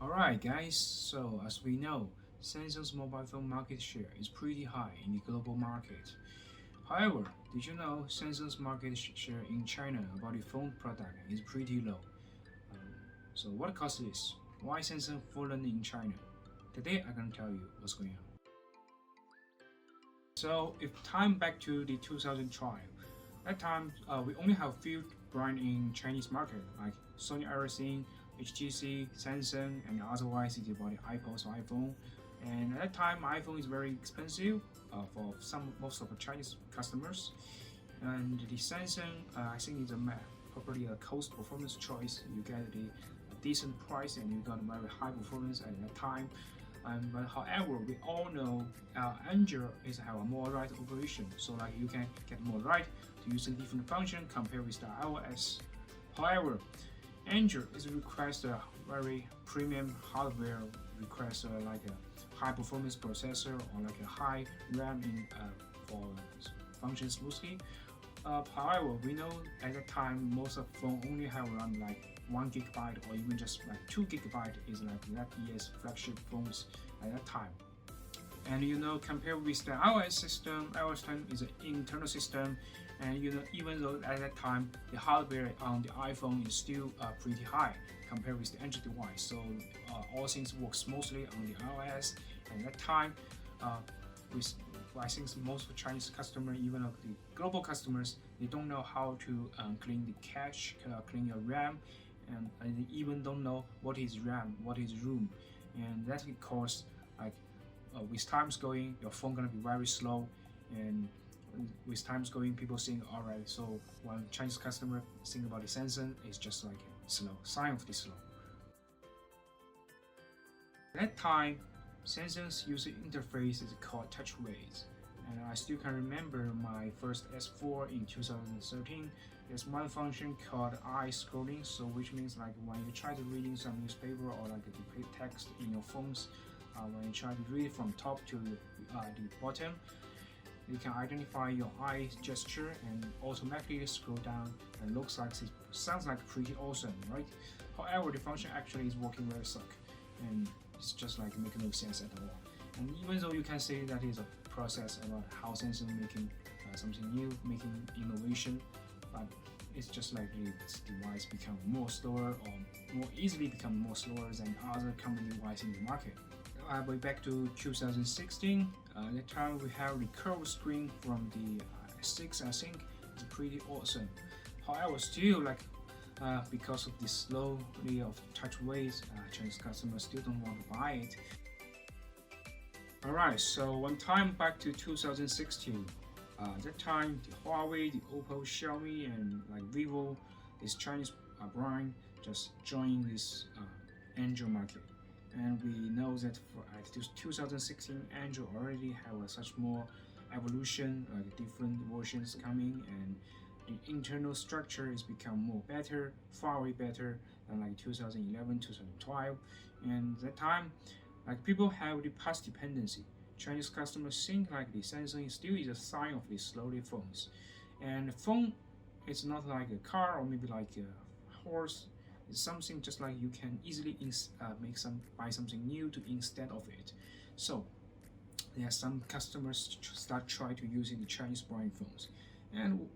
Alright guys, so as we know, Samsung's mobile phone market share is pretty high in the global market. However, did you know Samsung's market share in China about the phone product is pretty low? Um, so what caused this? Why Samsung fallen in China? Today I'm gonna tell you what's going on. So if time back to the 2012, that time we only have few brands in Chinese market like Sony Ericsson, HTC, Samsung, and otherwise it's about the iPods or iPhone. And at that time, iPhone is very expensive for most of the Chinese customers. And the Samsung, I think is probably a cost performance choice. You get the decent price and you got very high performance at that time. But however, we all know Android is have a more right operation, so like you can get more right to use a different function compared with the iOS. However, Android is requires a very premium hardware, requires like a high performance processor or like a high RAM for function smoothly. However, we know at that time most of phone only have around like 1 GB or even just like 2 GB is like that year's flagship phones at that time. And compared with the iOS system, iOS 10 is an internal system, and even though at that time the hardware on the iPhone is still pretty high compared with the Android device, so all things work smoothly on the iOS. And at that time, with I think most of Chinese customers, even of the global customers, they don't know how to clean the cache, clean your RAM, and they even don't know what is RAM, what is ROM, and that because like with times going, your phone gonna be very slow, and with times going, people think, all right, so when Chinese customer think about the Samsung, it's just like slow, sign of the slow. At that time, Samsung's user interface is called TouchWiz, and I still can remember my first S4 in 2013. There's one function called eye scrolling, so which means like when you try to reading some newspaper or like a display text in your phones, when you try to read it from top to the bottom, you can identify your eye gesture and automatically scroll down, and looks like it sounds like pretty awesome, right? However, the function actually is working very suck, and it's just like making no sense at all. And even though you can say that is a process about how Samsung making something new, making innovation, but it's just like this device become more slower or more easily become more slower than other company devices in the market. Way back to 2016, at that time we have the curved screen from the 6, I think it's pretty awesome. However, still like because of the slowly of TouchWiz, Chinese customers still don't want to buy it. Alright, so one time back to 2016, that time the Huawei, the Oppo, Xiaomi, and like Vivo, this Chinese brand just joined this Android market. And we know that for 2016, Android already have such more evolution, like different versions coming, and the internal structure is become more better, far way better than like 2011, 2012. And that time, like people have the past dependency. Chinese customers think like the Samsung still is a sign of the slowly phones, and the phone is not like a car or maybe like a horse. It's something just like you can easily buy something new to instead of it. So there are some customers start try to using the Chinese brand phones, and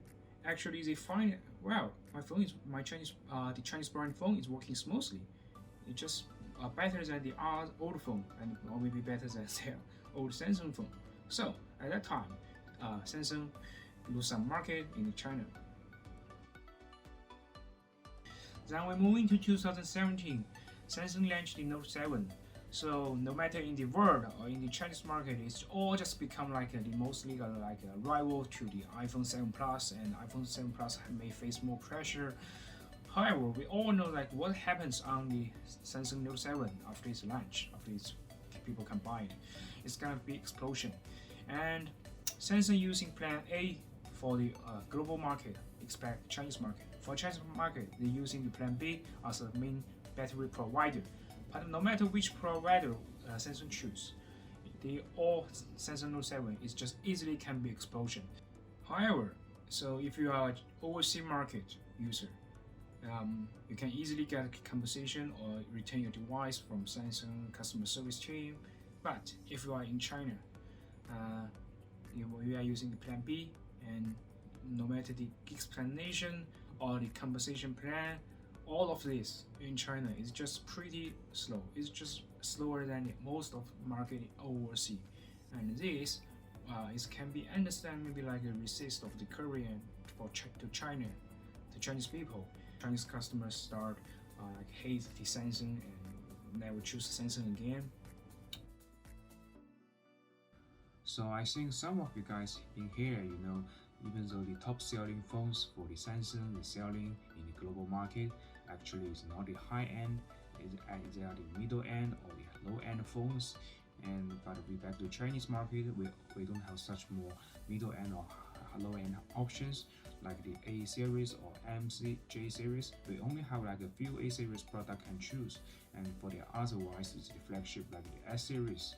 actually they find, well, the Chinese brand phone is working smoothly. It just better than the old phone, and or maybe better than their old Samsung phone. So at that time, Samsung lose some market in China. Then we move into 2017, Samsung launched the Note 7. So no matter in the world or in the Chinese market, it's all just become like the mostly like a rival to the iPhone 7 Plus, and iPhone 7 Plus may face more pressure. However, we all know like what happens on the Samsung Note 7 after its launch, after people can buy it. It's gonna be explosion. And Samsung using Plan A for the global market, expect Chinese market. For Chinese market, they're using the Plan B as a main battery provider. But no matter which provider Samsung choose, they all Samsung Note 7 is just easily can be explosion. However, so if you are an overseas market user, You can easily get compensation or return your device from Samsung customer service team. But if you are in China, you are using the plan B, and no matter the explanation or the compensation plan, all of this in China is just pretty slow. It's just slower than most of market overseas, and this can be understand maybe like a resist of the Korean to China, to Chinese people. Chinese customers start like hate the Samsung and never choose Samsung again. So I think some of you guys in here, even though the top selling phones for the Samsung is selling in the global market, actually is not the high end, they are the middle end or the low end phones. And but we back to Chinese market, we don't have such more middle end or low end options like the A series or J series. We only have like a few A series product can choose, and for the otherwise it's the flagship like the S series.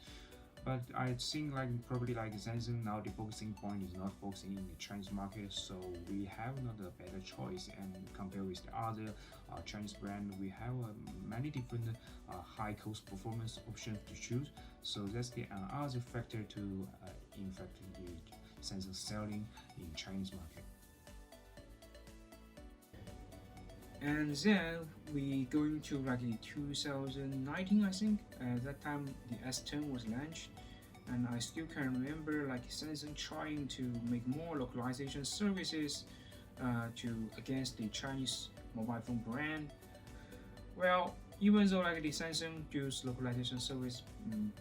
But I think like probably like Samsung now the focusing point is not focusing in the Chinese market, so we have not a better choice. And compared with the other Chinese brand, we have many different high cost performance options to choose. So that's the other factor to impact the Samsung selling in Chinese market. And then we going to like the 2019, I think. At that time the S10 was launched, and I still can remember like Samsung trying to make more localization services against the Chinese mobile phone brand. Well, even though like the Samsung does localization service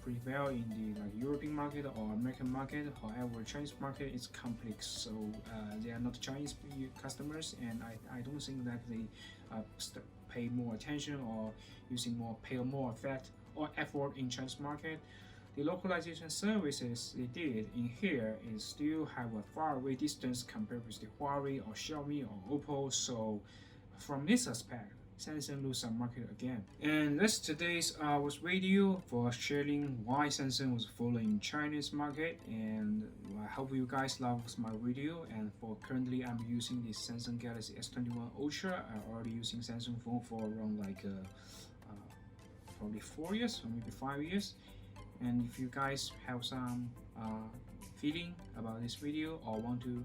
pretty well in the like European market or American market, however Chinese market is complex, so they are not Chinese customers, and I don't think that they pay more attention or pay more effort in Chinese market. The localization services they did in here is still have a far away distance compared with the Huawei or Xiaomi or Oppo. So from this aspect, Samsung lose some market again. And that's today's video for sharing why Samsung was following Chinese market. And I hope you guys love my video. And for currently, I'm using the Samsung Galaxy S21 Ultra. I'm already using Samsung phone for around like probably 4 years or maybe 5 years. And if you guys have some feeling about this video or want to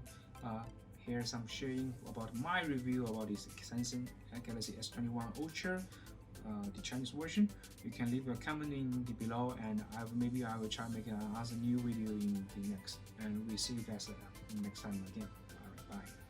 hear some sharing about my review about this Samsung Galaxy S21 Ultra, the Chinese version, you can leave a comment in the below, and maybe I will try to make another new video in the next. And we'll see you guys next time again. Alright, bye.